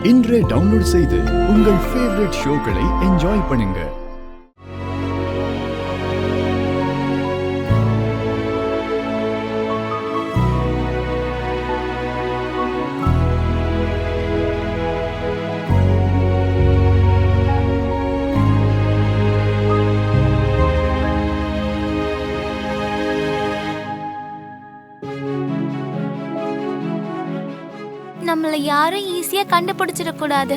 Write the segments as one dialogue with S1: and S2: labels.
S1: இன்றே டவுன்லோட் செய்து உங்கள் ஃபேவரட் ஷோக்களை என்ஜாய் பண்ணுங்க.
S2: நம்மள யாரும் ஈஸியா கண்டுபிடிச்சிடக் கூடாது.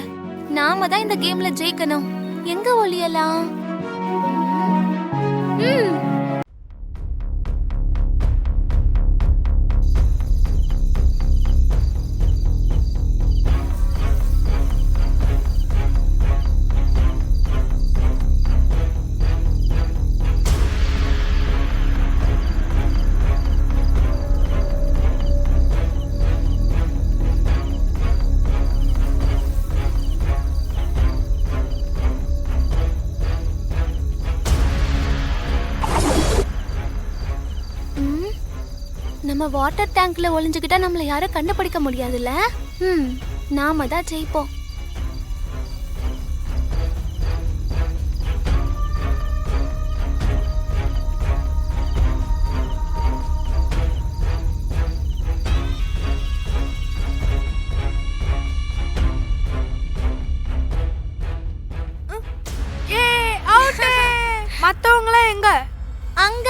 S2: நாம தான் இந்த கேம்ல ஜெயிக்கணும். எங்க ஒளியலாம்? நம்ம வாட்டர் டேங்க்ல ஒளிஞ்சுக்கிட்டா நம்மள யாரும் கண்டுபிடிக்க முடியாதுல்ல. நாம தான் ஜெயிப்போம்.
S3: மத்தவங்கள எங்க?
S2: அங்க.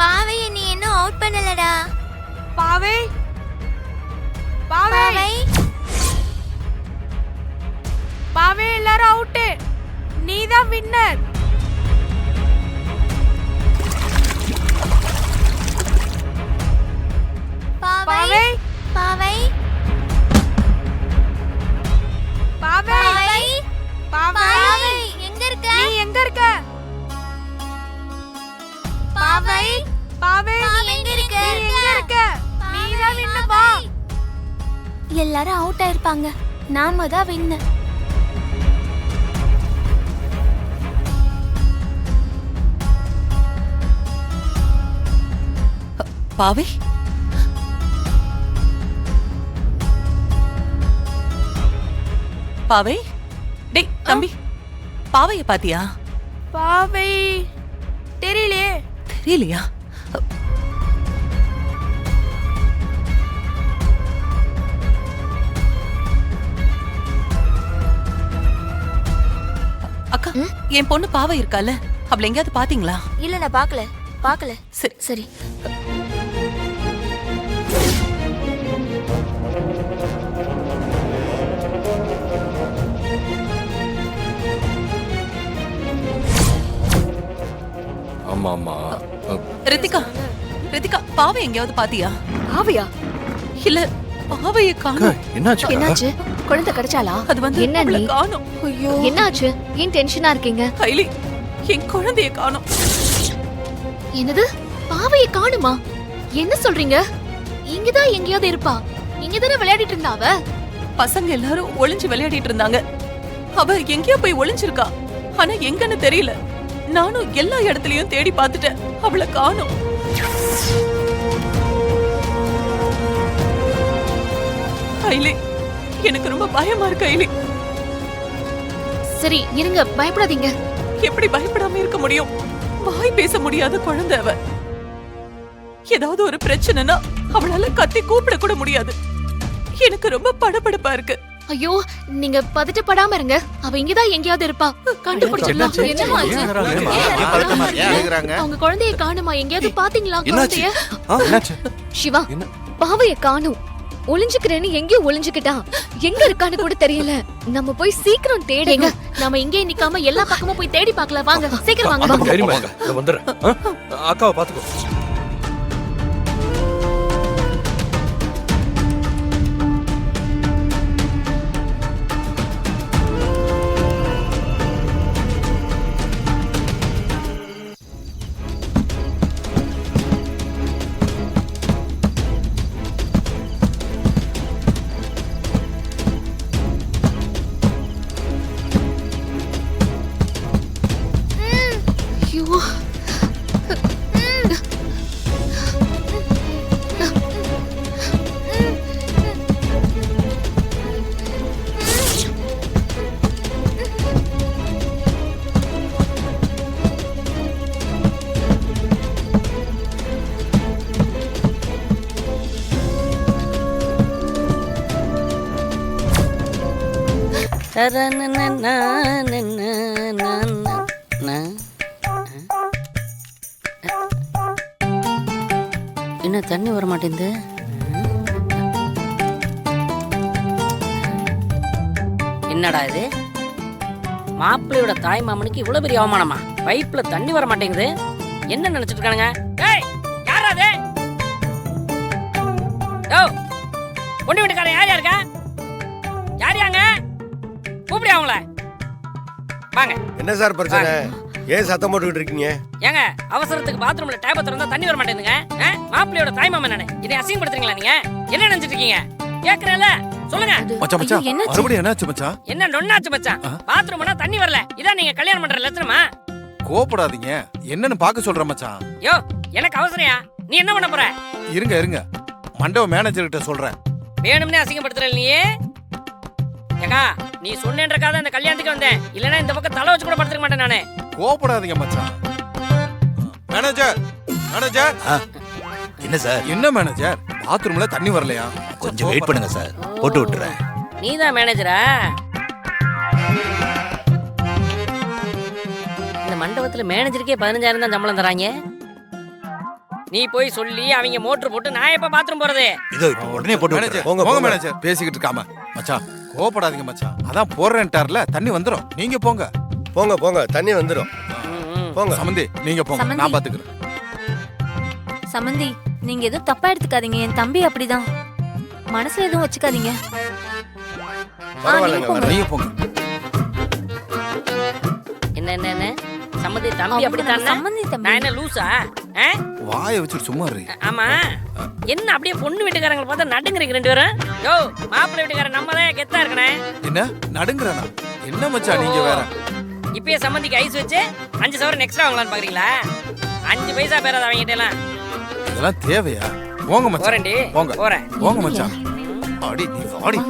S2: பாவையை நீ இன்னும் அவுட் பண்ணலடா.
S3: பாவை பாவை பாவை எல்லாரும் அவுட். நீதான் வின்னர்.
S2: பாவை பாவை
S3: பாவை
S2: பாவை எங்க இருக்க?
S3: நீ எங்க இருக்க?
S2: பாவை
S3: பாவை
S2: நீ எங்க இருக்க?
S3: நீ எங்க இருக்க? நீதான் வின்னர். வா.
S2: எல்லாரும் அவுட் ஆயிருப்பாங்க. நாம தான் வின்னர்.
S4: பாவை பாவை டேய் தம்பி, பாவைய பாத்தியா?
S3: பாவை தெரியலையே.
S4: தெரியலையா? அக்கா, என் பொண்ணு பாவை இருக்கால, அவளை எங்கேயாவது பாத்தீங்களா?
S2: இல்ல நான் பாக்கல.
S4: சரி
S2: சரி.
S5: ஆமா.
S4: ரித்திகா, பாவை எங்கேயாவது பாத்தியா?
S6: பாவையா?
S4: இல்ல, பாவைய காணோம்.
S6: என்னாச்சு? குழந்தை கிடைச்சாளா?
S4: அது வந்து
S6: என்ன நீ?
S4: காணோம். ஐயோ,
S6: என்னாச்சு? ஏன் டென்ஷனா இருக்கீங்க?
S4: கைலி, என் குழந்தைய காணோம்.
S6: என்னது? பாவைய காணுமா? என்ன சொல்றீங்க? இங்கதான் எங்கேயாவது இருப்பா. இங்கதானே விளையாடிட்டு இருந்தா அவ.
S4: பசங்க எல்லாரும் ஒளிஞ்சு விளையாடிட்டு இருந்தாங்க. அவ எங்கேயோ போய் ஒளிஞ்சிருக்கா. ஆனா எங்கன்னு தெரியல. நானும் எல்லா இடத்துலயும் தேடி பார்த்துட்டேன். அவளை காணோம். கைலி, எனக்கு ரொம்ப பயமா இருக்கு கைலி.
S6: சரி இருங்க, பயப்படாதீங்க.
S4: எப்படி பயப்படாம இருக்க முடியும்? வாய் பேச முடியாத குழந்தை அவ. ஏதாவது ஒரு பிரச்சனைனா அவளால கத்தி கூப்பிட கூட முடியாது. எனக்கு ரொம்ப படபடப்பா இருக்கு.
S6: ஐயோ, நீங்க பதட்டப்படாம இருங்க. அவ இங்கதான் எங்கேயாவது இருப்பா. கண்டுபிடிச்சிடலாம். அவங்க குழந்தைய காணுமா? எங்கேயாவது பாத்தீங்களா குழந்தைய? சிவா, பாவைய காணும். ஒளிஞ்சுக்கிறேன்னு எங்கேயோ ஒளிஞ்சுக்கிட்டா. எங்க இருக்கான்னு கூட தெரியல. நம்ம போய் சீக்கிரம் தேடுங்க. நம்ம இங்கே நிக்காம எல்லா பக்கமும் போய் தேடி பார்க்கலாம். வாங்க, சீக்கிரம் வாங்க.
S5: அக்காவை பாத்துக்கோ.
S7: இன்னும் தண்ணி வர மாட்டேங்குது. என்னடா இது? மாப்பிள்ளையோட தாய் மாமனுக்கு இவ்வளவு பெரிய அவமானமா? பைப்ல தண்ணி வர மாட்டேங்குது. என்ன நினைச்சிட்டு இருக்கானுங்க? ஏய், யாரா அது? யோ, பொண்ணு வீட்டுக்காரன் யார் யாருக்கா? யாரியாங்க? கூப்பிடு அவங்கள. வாங்க.
S8: என்ன சார் பிரச்சனை? ஏன் சத்தம் போட்டுக்கிட்டு இருக்கீங்க?
S7: ஏங்க, அவசரத்துக்கு பாத்ரூம்ல டேப் திறந்தா தண்ணி வர மாட்டேங்குதுங்க. மாப்பிள்ளையோட தாய் மாமன் நானு. இதை அசிங்கப்படுத்துறீங்களா நீங்க? என்ன நினைச்சிட்டு இருக்கீங்க? கேக்குறேன்ல, சொல்லுங்க.
S5: மச்சான் மச்சான் மறுபடியும் என்னாச்சு மச்சான்?
S7: என்ன நொண்ணாச்சு மச்சான்? பாத்ரூம்னா தண்ணி வரல. இதான் நீங்க கல்யாணம் பண்ற லட்சணமா?
S5: கோபப்படாதீங்க, என்னன்னு பார்க்க சொல்றேன் மச்சான்.
S7: யோ, எனக்கு அவசரம்யா. நீ என்ன பண்ண போற?
S5: இருங்க இருங்க, மண்டப மேனேஜர் கிட்ட சொல்றேன்.
S7: வேணும்னே அசிங்கப்படுத்துற நீ? ஏக்கா, நீ சொன்னேன்றக்காக இந்த கல்யாணத்துக்கு வந்தேன். இல்லனா இந்த பக்கம் தலை வச்சு கூட படுத்துக்க மாட்டேன் நானே.
S5: கோபப்படாதீங்க மச்சான். Manager manager.
S9: என்ன சார்?
S5: என்ன மேனேஜர், பாத்ரூம்ல தண்ணி வரலையா?
S9: கொஞ்சம் வெயிட் பண்ணுங்க சார், போட்டு விட்டுறேன்.
S7: நீதான் மேனேஜரா? இந்த மண்டபத்துல மேனேஜருக்கே 15,000 தான் சம்பளம் தராங்க. நீ போய் சொல்லி அவங்க மோட்டர் போட்டு நான் எப்ப பாத்ரூம் போறது?
S9: இதோ இப்போ உடனே போட்டு
S5: மேனேஜர்
S9: விட்டுறேன்.
S5: போங்க போங்க மேனேஜர், பேசிக்கிட்டு இருக்காம. மச்சான் கோபப்படாதீங்க மச்சான், அதான் போடுறேன்ட்டார்ல, தண்ணி வந்துரும். நீங்க போங்க.
S8: போங்க போங்க, தண்ணி வந்துடும். போங்க.
S5: சமந்தி நீங்க போங்க, நான் பாத்துக்கிறேன்.
S10: சமந்தி, நீங்க எதுவும் தப்பா எடுத்துக்காதீங்க. என் தம்பி அப்படிதான். மனசுல எதுவும் வச்சுக்காதீங்க.
S8: பரவாயில்லைங்க, வரேன்.
S5: நீங்க போங்க.
S7: என்ன என்ன என்ன சம்மந்தி தம்பி அப்படி தானே?
S10: சம்மந்தி தம்பி.
S7: நான் என்ன லூசா?
S5: வாயை வச்சுட்டு சும்மா இரு.
S7: ஆமா, என்ன அப்படியே பொண்ணு வீட்டுக்காரங்களை பார்த்தா நடுங்குறீங்க ரெண்டு பேரும்? யோ, மாப்பிள்ளை வீட்டுக்காரன் நம்ம தான் கெத்தா இருக்கனே.
S5: என்ன நடுங்குறனா? என்ன மச்சான் நீங்க வேற?
S7: இப்பயே சம்மந்திக்கு ஐஸ் வச்சு 5 சவரன் எக்ஸ்ட்ரா வாங்கலாம்னு பாக்குறீங்களா? 5 பைசா பேராத அவங்ககிட்ட எல்லாம்.
S5: இதெல்லாம் தேவையா? போங்க மச்சான்.
S7: போறேன்டி,
S5: போங்க
S7: போறேன்.
S5: போங்க மச்சான். அடி நீ வாடி.